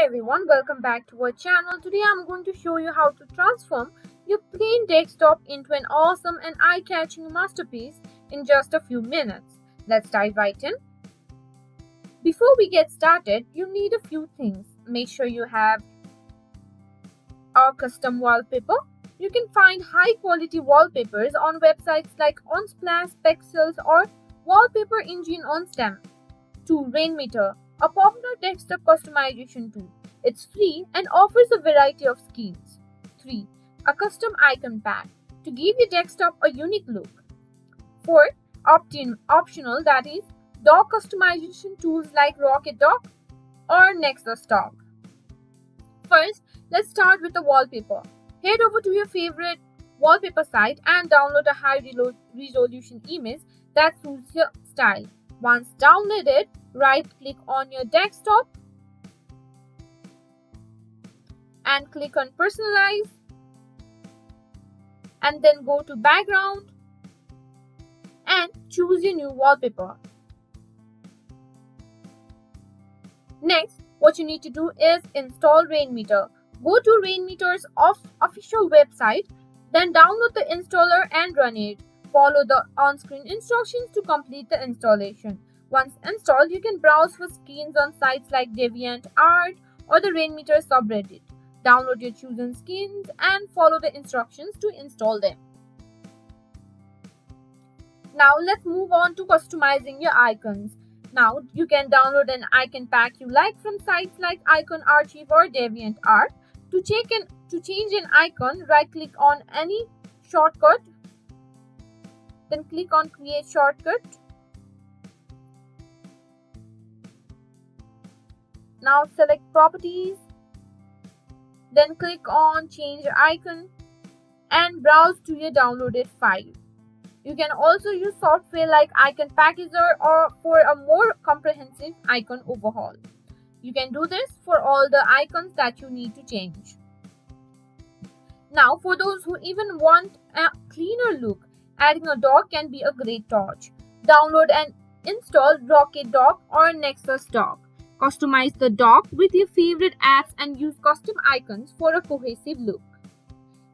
everyone, welcome back to our channel. Today I'm going to show you how to transform your plain desktop into an awesome and eye-catching masterpiece in just a few minutes. Let's dive right in. Before we get started, you need a few things. Make sure you have a custom wallpaper. You can find high-quality wallpapers on websites like Unsplash, Pexels, or Wallpaper Engine on Stem. 2. Rainmeter, a popular desktop customization tool. It's free and offers a variety of schemes. 3. A custom icon pack to give your desktop a unique look. 4. Optional, that is, dock customization tools like Rocket Dock or Nexus Dock. First, let's start with the wallpaper. Head over to your favorite wallpaper site and download a high resolution image that suits your style. Once downloaded, right-click on your desktop and click on Personalize, and then go to Background and choose your new wallpaper. Next, what you need to do is install Rainmeter. Go to Rainmeter's official website, then download the installer and run it. Follow the on-screen instructions to complete the installation. Once installed, you can browse for skins on sites like DeviantArt or the Rainmeter subreddit. Download your chosen skins and follow the instructions to install them. Now let's move on to customizing your icons. Now you can download an icon pack you like from sites like Icon Archive or DeviantArt. To change an icon, right-click on any shortcut, then click on Create Shortcut. Now select Properties, then click on Change Icon and browse to your downloaded file. You can also use software like Icon Packager or for a more comprehensive icon overhaul. You can do this for all the icons that you need to change. Now, for those who even want a cleaner look, adding a dock can be a great touch. Download and install Rocket Dock or Nexus Dock. Customize the dock with your favorite apps and use custom icons for a cohesive look.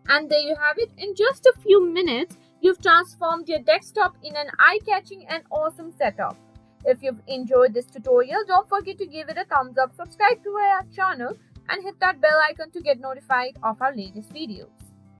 And there you have it. In just a few minutes, you've transformed your desktop in an eye-catching and awesome setup. If you've enjoyed this tutorial, don't forget to give it a thumbs up, subscribe to our channel, and hit that bell icon to get notified of our latest videos.